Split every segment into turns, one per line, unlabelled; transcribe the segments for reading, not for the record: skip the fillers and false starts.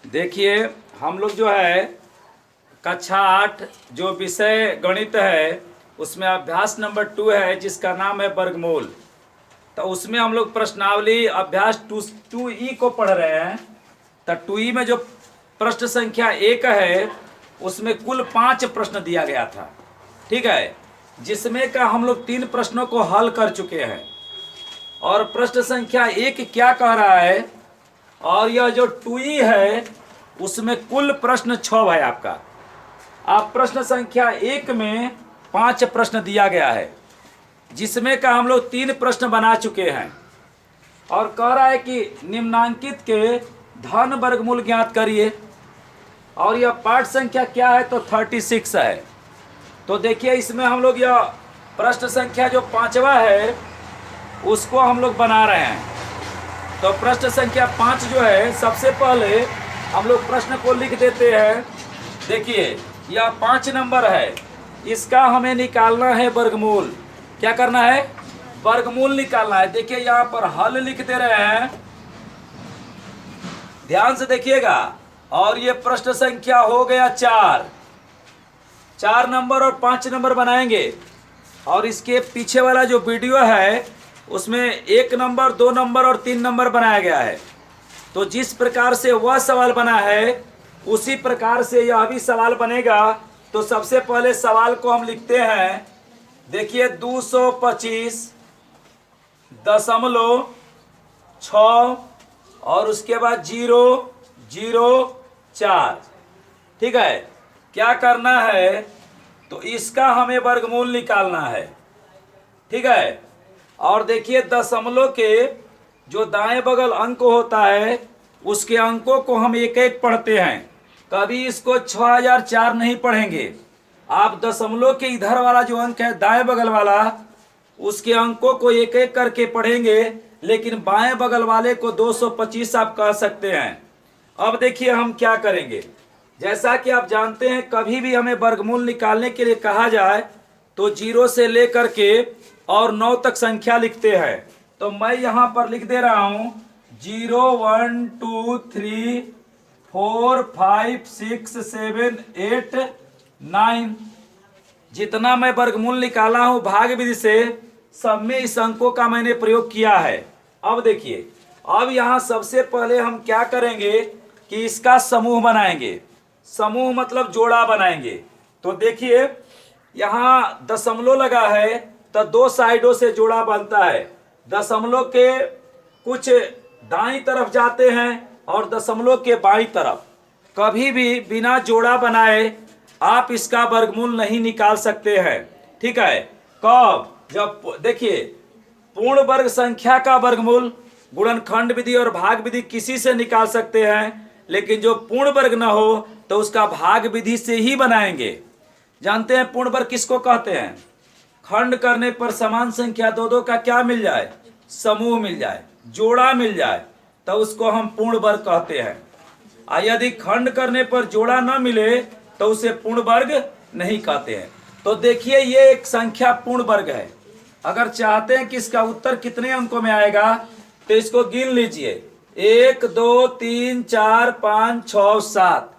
देखिए, हम लोग जो है कक्षा 8 जो विषय गणित है उसमें अभ्यास नंबर 2 है जिसका नाम है वर्गमूल। तो उसमें हम लोग प्रश्नावली अभ्यास 2E को पढ़ रहे हैं। तो 2E में जो प्रश्न संख्या 1 है उसमें कुल 5 प्रश्न दिया गया था, ठीक है, जिसमें का हम लोग 3 प्रश्नों को हल कर चुके हैं। और प्रश्न संख्या 1 क्या कह रहा है, और यह जो 2E है उसमें कुल प्रश्न 6 है आपका। आप प्रश्न संख्या 1 में 5 प्रश्न दिया गया है, जिसमें का हम लोग 3 प्रश्न बना चुके हैं। और कह रहा है कि निम्नांकित के धन वर्गमूल ज्ञात करिए। और यह पाठ संख्या क्या है, तो 36 है। तो देखिए, इसमें हम लोग यह प्रश्न संख्या जो 5वां है उसको हम लोग बना रहे हैं। तो प्रश्न संख्या 5 जो है, सबसे पहले हम लोग प्रश्न को लिख देते हैं। देखिए, यह 5 नंबर है, इसका हमें निकालना है वर्गमूल। क्या करना है? वर्गमूल निकालना है। देखिए, यहाँ पर हल लिख दे रहे हैं, ध्यान से देखिएगा। और ये प्रश्न संख्या हो गया 4 नंबर और 5 नंबर बनाएंगे। और इसके पीछे वाला जो वीडियो है उसमें 1 नंबर, 2 नंबर और 3 नंबर बनाया गया है। तो जिस प्रकार से वह सवाल बना है उसी प्रकार से यह भी सवाल बनेगा। तो सबसे पहले सवाल को हम लिखते हैं। देखिए, 225.6 और उसके बाद 0.04, ठीक है। क्या करना है, तो इसका हमें वर्गमूल निकालना है, ठीक है। और देखिए, दशमलव के जो दाएं बगल अंक होता है उसके अंकों को हम एक एक पढ़ते हैं। कभी इसको 6004 नहीं पढ़ेंगे। आप दशमलव के इधर वाला जो अंक है दाएं बगल वाला, उसके अंकों को एक एक करके पढ़ेंगे, लेकिन बाएं बगल वाले को 225 आप कह सकते हैं। अब देखिए हम क्या करेंगे। जैसा कि आप जानते हैं, कभी भी हमें वर्गमूल निकालने के लिए कहा जाए तो 0 से लेकर के और 9 तक संख्या लिखते हैं। तो मैं यहाँ पर लिख दे रहा हूँ 0 1 2 3 4 5 6 7 8 9। जितना मैं वर्गमूल निकाला हूँ भाग विधि से, सब में इस अंकों का मैंने प्रयोग किया है। अब देखिए, अब यहाँ सबसे पहले हम क्या करेंगे कि इसका समूह बनाएंगे। समूह मतलब जोड़ा बनाएंगे। तो देखिए, यहाँ दशमलव लगा है तो 2 साइडों से जोड़ा बनता है। दशमलव के कुछ दाईं तरफ जाते हैं और दशमलव के बाईं तरफ। कभी भी बिना जोड़ा बनाए आप इसका वर्गमूल नहीं निकाल सकते हैं, ठीक है। कब? जब देखिए, पूर्ण वर्ग संख्या का वर्गमूल गुणनखंड विधि और भाग विधि किसी से निकाल सकते हैं, लेकिन जो पूर्ण वर्ग न हो तो उसका भाग विधि से ही बनाएंगे। जानते हैं पूर्ण वर्ग किसको कहते हैं? खंड करने पर समान संख्या दो का क्या मिल जाए? समूह मिल जाए, जोड़ा मिल जाए, तो उसको हम पूर्ण वर्ग कहते हैं। और यदि खंड करने पर जोड़ा न मिले तो उसे पूर्ण वर्ग नहीं कहते हैं। तो देखिए, ये एक संख्या पूर्ण वर्ग है। अगर चाहते हैं कि इसका उत्तर कितने अंकों में आएगा तो इसको गिन लीजिए। 1 2 3 4 5 6 7,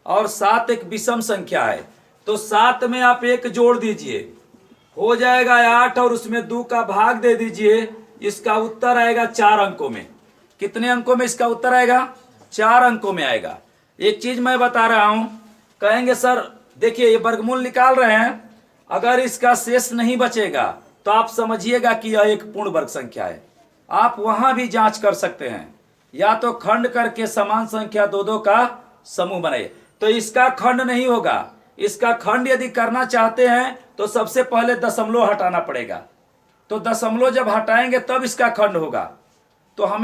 और 7 एक विषम संख्या है, तो 7 में आप 1 जोड़ दीजिए, हो जाएगा 8, और उसमें 2 का भाग दे दीजिए। इसका उत्तर आएगा 4 अंकों में। कितने अंकों में इसका उत्तर आएगा? 4 अंकों में आएगा। एक चीज मैं बता रहा हूं, कहेंगे सर देखिए ये वर्गमूल निकाल रहे हैं, अगर इसका शेष नहीं बचेगा तो आप समझिएगा कि यह एक पूर्ण वर्ग संख्या है। आप वहां भी जांच कर सकते हैं, या तो खंड करके समान संख्या दो का समूह बनाइए। तो इसका खंड नहीं होगा। इसका खंड यदि करना चाहते हैं तो सबसे पहले दशमलव हटाना पड़ेगा। तो दशमलव जब हटाएंगे तब इसका खंड होगा। तो हम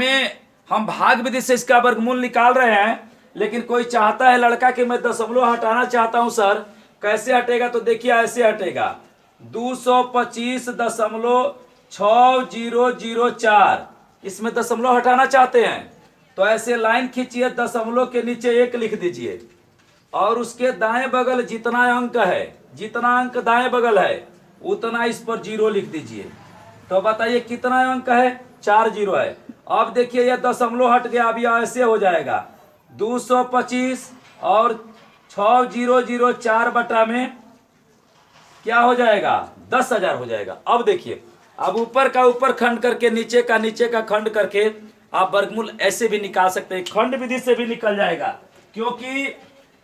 भाग विधि से इसका वर्गमूल निकाल रहे हैं, लेकिन कोई चाहता है लड़का कि मैं दशमलव हटाना चाहता हूं सर, कैसे हटेगा? तो देखिए ऐसे हटेगा, 225.6004। इसमें दशमलव हटाना चाहते हैं तो ऐसे लाइन खींचिए, दशमलव के नीचे 1 लिख दीजिए, और उसके दाएं बगल जितना अंक है, जितना अंक दाएं बगल है उतना इस पर 0 लिख दीजिए। तो बताइए कितना अंक है? 4 0 है। अब देखिए, यह दशमलव हट गया, अब यह ऐसे हो जाएगा 225 और 6004 बटा में क्या हो जाएगा, 10,000 हो जाएगा। अब देखिए, अब ऊपर का ऊपर खंड करके नीचे का खंड करके आप वर्गमूल ऐसे भी निकाल सकते हैं, खंड विधि से भी निकल जाएगा, क्योंकि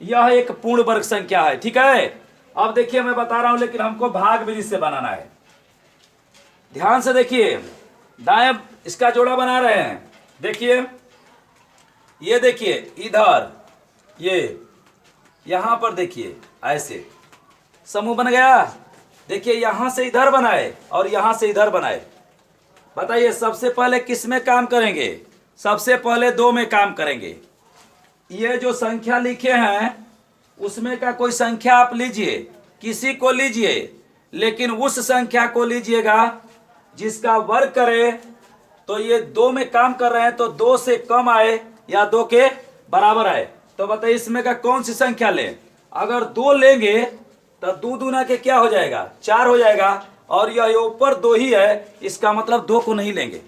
यह एक पूर्ण वर्ग संख्या है। ठीक है, अब देखिए मैं बता रहा हूं, लेकिन हमको भाग विधि से बनाना है। ध्यान से देखिए, दाएं इसका जोड़ा बना रहे हैं। देखिए, ये देखिए इधर, ये यहां पर देखिए ऐसे समूह बन गया। देखिए यहां से इधर बनाए और यहां से इधर बनाए। बताइए सबसे पहले किस में काम करेंगे, सबसे पहले 2 में काम करेंगे। ये जो संख्या लिखे हैं उसमें का कोई संख्या आप लीजिए, किसी को लीजिए, लेकिन उस संख्या को लीजिएगा जिसका वर्ग करे। तो ये 2 में काम कर रहे हैं तो 2 से कम आए या 2 के बराबर आए। तो बताइए इसमें का कौन सी संख्या लें। अगर 2 लेंगे तो 2 दूना के क्या हो जाएगा, 4 हो जाएगा, और यह ऊपर 2 ही है, इसका मतलब 2 को नहीं लेंगे।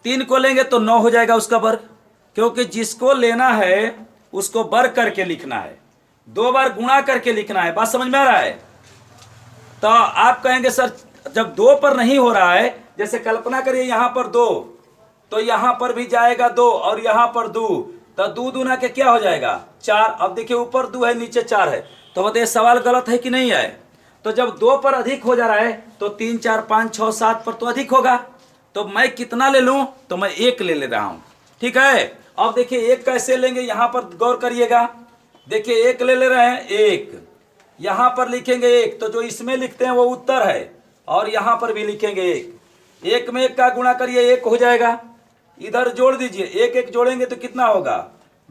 3 को लेंगे तो 9 हो जाएगा उसका वर्ग, क्योंकि जिसको लेना है उसको वर्ग करके लिखना है, 2 बार गुणा करके लिखना है। बात समझ में आ रहा है। तो आप कहेंगे सर जब 2 पर नहीं हो रहा है, जैसे कल्पना करिए यहाँ पर 2, तो यहाँ पर भी जाएगा 2 और यहाँ पर 2, तो 2 दूना के क्या हो जाएगा, 4। अब देखिए ऊपर 2 है नीचे 4 है, तो बताइए सवाल गलत है कि नहीं है। तो जब 2 पर अधिक हो जा रहा है तो 3 4 5 6 7 पर तो अधिक होगा। तो मैं कितना ले लूं, तो मैं 1 ले रहा हूं। ठीक है, अब देखिए 1 कैसे लेंगे, यहां पर गौर करिएगा। देखिए 1 ले रहे हैं, 1 यहां पर लिखेंगे 1, तो जो इसमें लिखते हैं वो उत्तर है, और यहां पर भी लिखेंगे 1 में 1 का गुणा करिए 1 हो जाएगा। इधर जोड़ दीजिए, 1 1 जोड़ेंगे तो कितना होगा,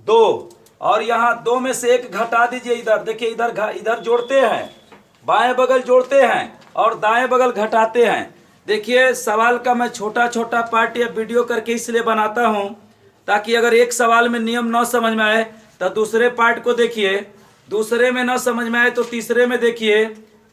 2, और यहाँ 2 में से 1 घटा दीजिए। इधर देखिए, इधर जोड़ते हैं, बाएं बगल जोड़ते हैं और दाएं बगल घटाते हैं। देखिए सवाल का मैं छोटा छोटा पार्ट या वीडियो करके इसलिए बनाता हूं ताकि अगर एक सवाल में नियम न समझ में आए तो दूसरे पार्ट को देखिए, दूसरे में न समझ में आए तो तीसरे में देखिए,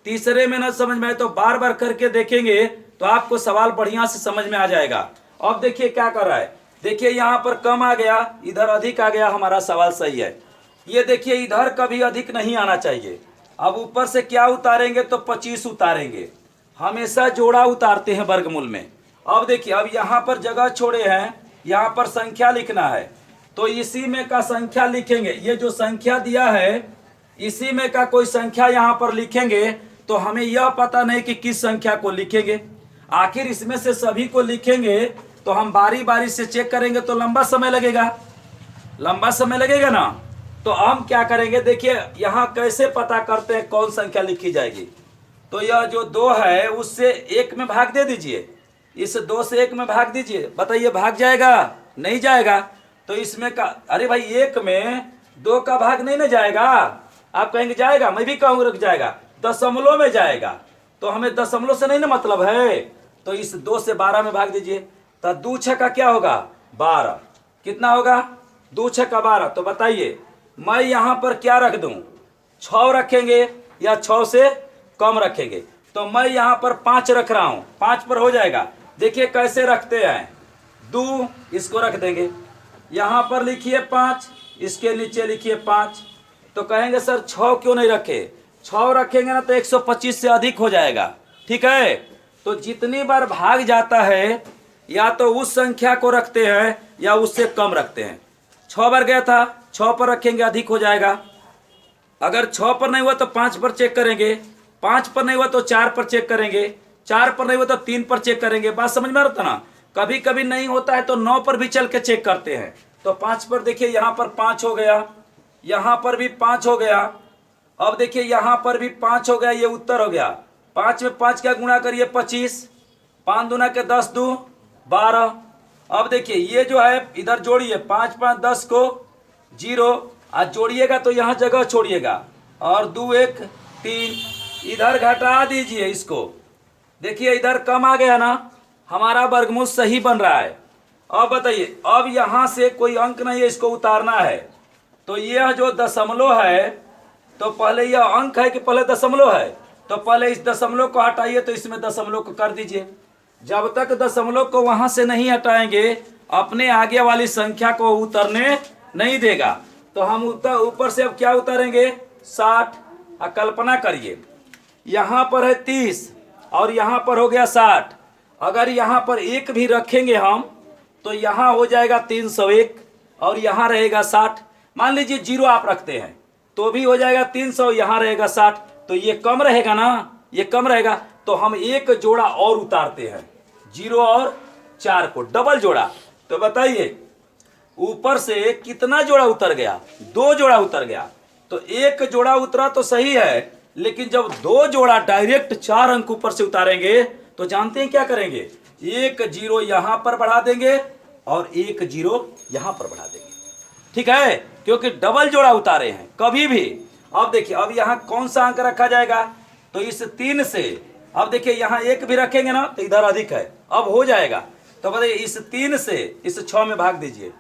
तीसरे में न समझ में आए तो बार बार करके देखेंगे तो आपको सवाल बढ़िया से समझ में आ जाएगा। अब देखिए क्या कर रहा है, देखिए यहाँ पर कम आ गया, इधर अधिक आ गया, हमारा सवाल सही है। ये देखिए इधर कभी अधिक नहीं आना चाहिए। अब ऊपर से क्या उतारेंगे, तो 25 उतारेंगे, हमेशा जोड़ा उतारते हैं वर्गमूल में। अब देखिए, अब यहाँ पर जगह छोड़े हैं, यहाँ पर संख्या लिखना है, तो इसी में का संख्या लिखेंगे। ये जो संख्या दिया है इसी में का कोई संख्या यहाँ पर लिखेंगे, तो हमें यह पता नहीं कि किस संख्या को लिखेंगे। आखिर इसमें से सभी को लिखेंगे तो हम बारी बारी से चेक करेंगे तो लंबा समय लगेगा, लंबा समय लगेगा ना। तो हम क्या करेंगे, देखिए यहाँ कैसे पता करते हैं कौन संख्या लिखी जाएगी। तो यह जो 2 है उससे 1 में भाग दे दीजिए, इस 2 से 1 में भाग दीजिए। बताइए भाग जाएगा, नहीं जाएगा। तो इसमें का, अरे भाई 1 में 2 का भाग नहीं ना जाएगा। आप कहेंगे जाएगा, मैं भी कहूँगा रुक जाएगा, दशमलव में जाएगा, तो हमें दशमलव से नहीं ना मतलब है। तो इस 2 से 12 में भाग दीजिए, तो 2 6 का क्या होगा, 12। कितना होगा, 2 6 का 12। तो बताइए मैं यहाँ पर क्या रख दूं, 6 रखेंगे या 6 से कम रखेंगे। तो मैं यहाँ पर 5 रख रहा हूँ, 5 पर हो जाएगा। देखिए कैसे रखते हैं, 2 इसको रख देंगे, यहाँ पर लिखिए 5, इसके नीचे लिखिए 5। तो कहेंगे सर 6 क्यों नहीं रखे, 6 रखेंगे ना तो 125 से अधिक हो जाएगा। ठीक है, तो जितनी बार भाग जाता है या तो उस संख्या को रखते हैं या उससे कम रखते हैं। 6 बार गया था, 6 पर रखेंगे, अधिक हो जाएगा। अगर 6 पर नहीं हुआ तो 5 पर चेक करेंगे, 5 पर नहीं हुआ तो 4 पर चेक करेंगे, 4 पर नहीं हुआ तो 3 पर चेक करेंगे। बात समझ में आ रहा था ना। कभी कभी नहीं होता है तो 9 पर भी चल के चेक करते हैं। तो 5 पर देखिए, यहाँ पर 5 हो गया, यहाँ पर भी 5 हो गया, अब देखिए यहाँ पर भी 5 हो गया, ये उत्तर हो गया। 5 में 5 का गुणा करिए 25, 5 दूना के 10 2 12। अब देखिए ये जो है इधर जोड़िए, 5 5 10 को 0, आज जोड़िएगा तो यहाँ जगह छोड़िएगा, और 2 1 3, इधर घटा दीजिए इसको। देखिए इधर कम आ गया ना, हमारा वर्गमूल सही बन रहा है। अब बताइए, अब यहाँ से कोई अंक नहीं है, इसको उतारना है। तो यह जो दशमलव है, तो पहले यह अंक है कि पहले दशमलव है, तो पहले इस दशमलव को हटाइए, तो इसमें दशमलव को कर दीजिए। जब तक दशमलव को वहां से नहीं हटाएंगे अपने आगे वाली संख्या को उतरने नहीं देगा। तो हम ऊपर से अब क्या उतारेंगे 60। कल्पना करिए यहाँ पर है 30 और यहाँ पर हो गया 60। अगर यहाँ पर एक भी रखेंगे हम तो यहाँ हो जाएगा 301 और यहाँ रहेगा 60। मान लीजिए 0 आप रखते हैं तो भी हो जाएगा 300, यहाँ रहेगा 60। तो ये कम रहेगा ना, ये कम रहेगा। तो हम एक जोड़ा और उतारते हैं 0 और 4 को डबल जोड़ा। तो बताइए ऊपर से कितना जोड़ा उतर गया, 2 जोड़ा उतर गया। तो एक जोड़ा उतरा तो सही है, लेकिन जब 2 जोड़ा डायरेक्ट 4 अंक ऊपर से उतारेंगे तो जानते हैं क्या करेंगे, 1 0 यहां पर बढ़ा देंगे और 1 0 यहां पर बढ़ा देंगे। ठीक है, क्योंकि डबल जोड़ा उतारे हैं कभी भी। अब देखिए अब यहां कौन सा अंक रखा जाएगा, तो इस 3 से अब देखिए यहां 1 भी रखेंगे ना तो इधर अधिक है, अब हो जाएगा। तो बताइए इस 3 से इस 6 में भाग दीजिए।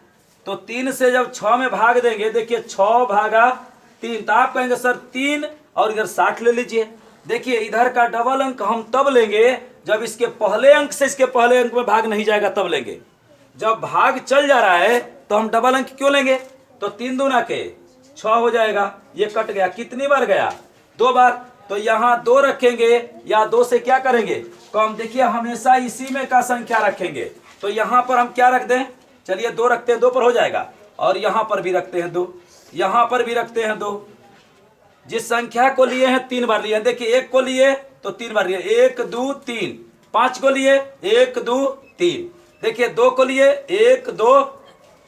तो 3 से जब 6 में भाग देंगे, देखिए 6 भागा 3, तो आप कहेंगे सर 3 और इधर 60 ले लीजिए। देखिए इधर का डबल अंक हम तब लेंगे जब इसके पहले अंक से इसके पहले अंक में भाग नहीं जाएगा तब लेंगे। जब भाग चल जा रहा है तो हम डबल अंक क्यों लेंगे। तो 3 दूना के 6 हो जाएगा, ये कट गया। कितनी बार गया, 2 बार। तो यहाँ 2 रखेंगे या 2 से क्या करेंगे कम। देखिए हमेशा इसी में का संख्या रखेंगे। तो यहाँ पर हम क्या रख दें, चलिए 2 रखते हैं, 2 पर हो जाएगा। और यहाँ पर भी रखते हैं 2, यहाँ पर भी रखते हैं 2। जिस संख्या को लिए हैं 3 बार लिए हैं। देखिए 1 को लिए तो 3 बार लिए, 1 2 3। 5 को लिए 1 2 3। देखिए 2 को लिए 1 2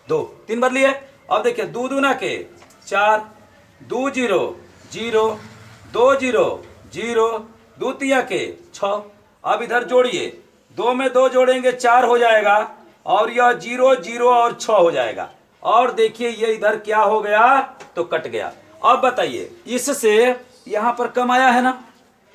2, 3 बार लिए। अब देखिए 2 दूना के 4, 2 0 0, 2 0 0, 2 तिया के 6। अब इधर जोड़िए, 2 में 2 जोड़ेंगे 4 हो जाएगा और यह 0 0 और 6 हो जाएगा। और देखिए ये इधर क्या हो गया, तो कट गया। अब बताइए इससे यहाँ पर कम आया है ना,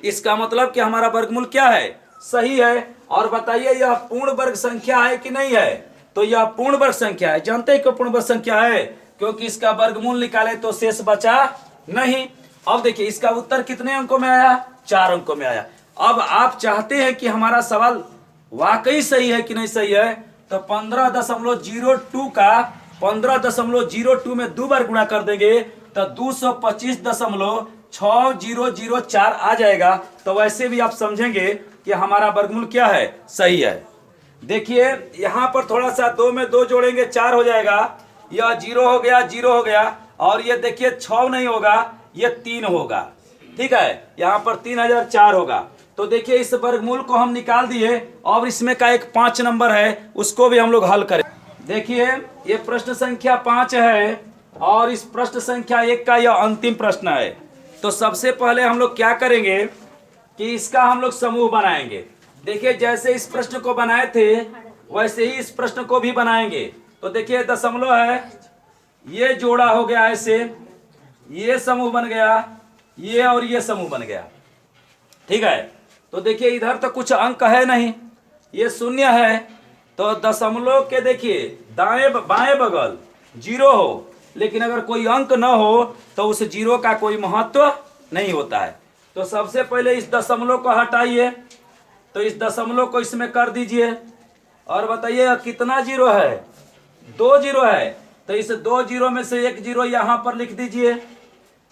इसका मतलब कि हमारा वर्गमूल क्या है, सही है। और बताइए यह पूर्ण वर्ग संख्या है कि नहीं है, तो यह पूर्ण वर्ग संख्या है। जानते हैं क्यों पूर्ण वर्ग संख्या है, क्योंकि इसका वर्गमूल निकाले तो शेष बचा नहीं। अब देखिए इसका उत्तर कितने अंकों में आया, 4 अंकों में आया। अब आप चाहते हैं कि हमारा सवाल वाकई सही है कि नहीं सही है, तो 15.02 का 15.02 में 2 बार गुणा कर देंगे तो 225.6004 आ जाएगा। तो वैसे भी आप समझेंगे कि हमारा वर्गमूल क्या है, सही है। देखिए यहाँ पर थोड़ा सा 2 में 2 जोड़ेंगे 4 हो जाएगा, यह 0 हो गया 0 हो गया। और ये देखिए 6 नहीं होगा, ये 3 होगा। ठीक है, यहाँ पर 3004 होगा। तो देखिए इस वर्गमूल को हम निकाल दिए। और इसमें का एक 5 नंबर है, उसको भी हम लोग हल करें। देखिए ये प्रश्न संख्या 5 है और इस प्रश्न संख्या 1 का यह अंतिम प्रश्न है। तो सबसे पहले हम लोग क्या करेंगे कि इसका हम लोग समूह बनाएंगे। देखिए जैसे इस प्रश्न को बनाए थे वैसे ही इस प्रश्न को भी बनाएंगे। तो देखिए दशमलव है, ये जोड़ा हो गया ऐसे, ये समूह बन गया, ये और ये समूह बन गया। ठीक है, तो देखिए इधर तो कुछ अंक है नहीं, ये 0 है। तो दशमलव के देखिए दाएं बाएं बगल 0 हो, लेकिन अगर कोई अंक न हो तो उस 0 का कोई महत्व नहीं होता है। तो सबसे पहले इस दशमलव को हटाइए, तो इस दशमलव को इसमें कर दीजिए। और बताइए कितना 0 है, 2 0 है। तो इस 2 0 में से 1 0 यहाँ पर लिख दीजिए,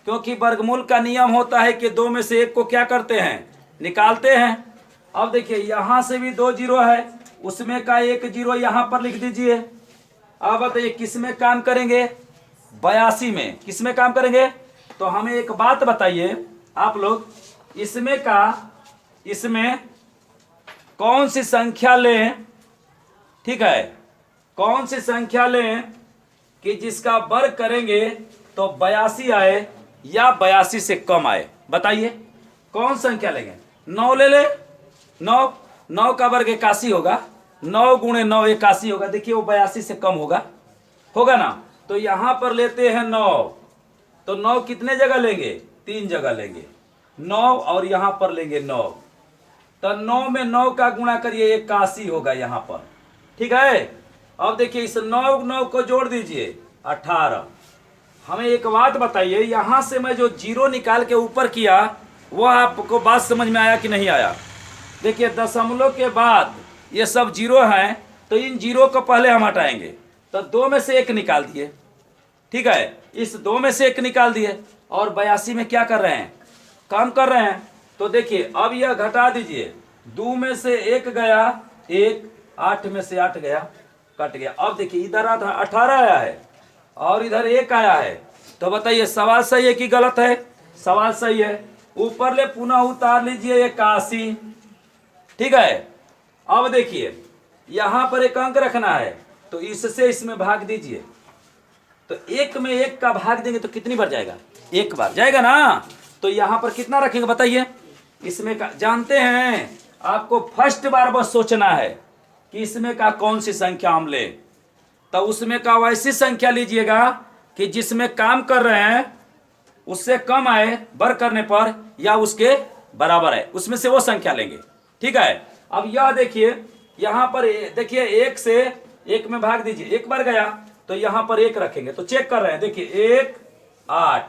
क्योंकि वर्गमूल का नियम होता है कि 2 में से 1 को क्या करते हैं, निकालते हैं। अब देखिए यहाँ से भी 2 0 है, उसमें का 1 0 यहाँ पर लिख दीजिए। अब बताइए किस में काम करेंगे, 82 में। किस में काम करेंगे, तो हमें एक बात बताइए आप लोग, इसमें कौन सी संख्या लें, ठीक है, कौन सी संख्या लें कि जिसका वर्ग करेंगे तो 82 आए या 82 से कम आए। बताइए कौन संख्या लेंगे, 9 ले ले, 9 का वर्ग 81 होगा, 9 गुणे 9 81 होगा। देखिए वो 82 से कम होगा ना। तो यहाँ पर लेते हैं 9, तो 9 कितने जगह लेंगे, 3 जगह लेंगे, 9 और यहाँ पर लेंगे 9। तो 9 में 9 का गुणा करिए 81 होगा यहाँ पर। ठीक है, अब देखिए इस 9 को जोड़ दीजिए 18। हमें एक बात बताइए, यहाँ से मैं जो 0 निकाल के ऊपर किया वह आपको बात समझ में आया कि नहीं आया। देखिए दशमलव के बाद ये सब 0 हैं, तो इन 0 को पहले हम हटाएंगे। तो 2 में से 1 निकाल दिए, ठीक है, इस 2 में से 1 निकाल दिए और 82 में क्या कर रहे हैं, काम कर रहे हैं। तो देखिए अब यह घटा दीजिए, 2 में से 1 गया 1, 8 में से 8 गया, कट गया। अब देखिए इधर 18 आया है और इधर 1 आया है, तो बताइए सवाल सही है कि गलत है? सवाल सही है। ऊपर ले पुनः उतार लीजिए 81, ठीक है। अब देखिए यहां पर एक अंक रखना है, तो इससे इसमें भाग दीजिए, तो 1 में 1 का भाग देंगे तो कितनी बार जाएगा, 1 बार जाएगा ना। तो यहां पर कितना रखेंगे बताइए, इसमें का जानते हैं, आपको फर्स्ट बार बस सोचना है कि इसमें का कौन सी संख्या हम ले, तो उसमें का वैसी संख्या लीजिएगा कि जिसमें काम कर रहे हैं उससे कम आए बर करने पर या उसके बराबर है, उसमें से वो संख्या लेंगे, ठीक है। अब यह देखिए यहां पर देखिए 1 से 1 में भाग दीजिए, 1 बार गया तो यहां पर 1 रखेंगे, तो चेक कर रहे हैं, देखिए 1 8,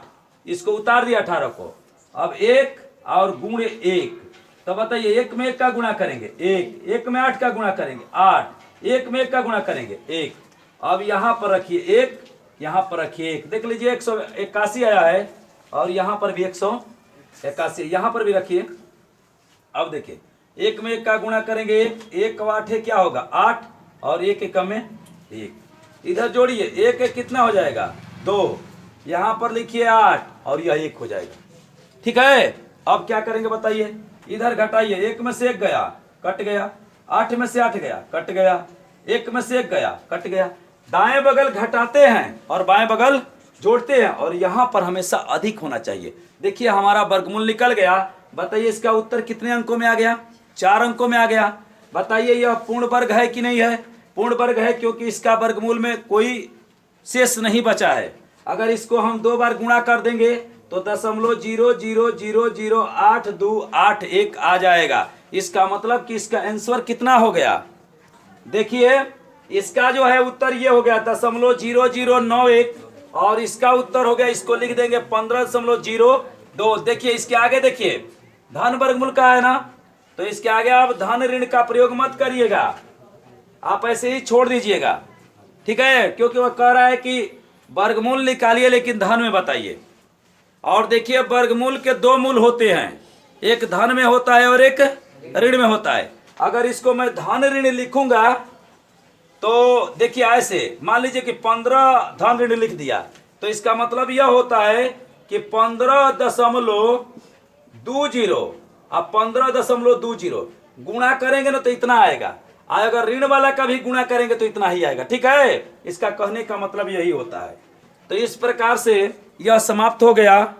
इसको उतार दिया 18 को, अब 1 और गुणे 1, तो बताइए 1 में 1 का गुणा करेंगे 1, 1 में 8 का गुणा करेंगे 8, 1 में 1 का गुणा करेंगे 1। अब यहां पर रखिए 1, यहां पर रखिए 1, देख लीजिए 181 आया है और यहां पर भी 181, यहां पर भी रखिए। अब देखिए 1 में 1 का गुणा करेंगे 1, 1 8 क्या होगा 8 और 1 1 में 1, इधर जोड़िए 1 1 कितना हो जाएगा 2, यहां पर लिखिए 8 और यह 1 हो जाएगा, ठीक है। अब क्या करेंगे बताइए, इधर घटाइए, 1 में से 1 गया कट गया, 8 में से 8 गया कट गया, 1 में से 1 गया कट गया। दाएं बगल घटाते हैं और बाएं बगल जोड़ते हैं और यहां पर हमेशा अधिक होना चाहिए। देखिए हमारा वर्गमूल निकल गया, बताइए इसका उत्तर कितने अंकों में आ गया, 4 अंकों में आ गया। बताइए यह पूर्ण वर्ग है कि नहीं है, पूर्ण वर्ग है, क्योंकि इसका वर्गमूल में कोई शेष नहीं बचा है। अगर इसको हम 2 बार गुणा कर देंगे तो 0.0008281 आ जाएगा। इसका मतलब कि इसका आंसर कितना हो गया, देखिए इसका जो है उत्तर ये हो गया 0.0091 और इसका उत्तर हो गया, इसको लिख देंगे 15.02। देखिए इसके आगे देखिए धन वर्गमूल का है ना, तो इसके आगे आप धन ऋण का प्रयोग मत करिएगा, आप ऐसे ही छोड़ दीजिएगा, ठीक है, क्योंकि वह कह रहा है कि वर्गमूल निकालिए लेकिन धन में बताइए। और देखिए वर्गमूल के 2 मूल होते हैं, एक धन में होता है और एक ऋण में होता है। अगर इसको मैं धन ऋण लिखूंगा तो देखिए ऐसे मान लीजिए कि 15 धन ऋण लिख दिया, तो इसका मतलब यह होता है कि 15.20 अब 15.20 गुणा करेंगे ना तो इतना आएगा, अगर ऋण वाला का भी गुणा करेंगे तो इतना ही आएगा, ठीक है। इसका कहने का मतलब यही होता है। तो इस प्रकार से यह समाप्त हो गया।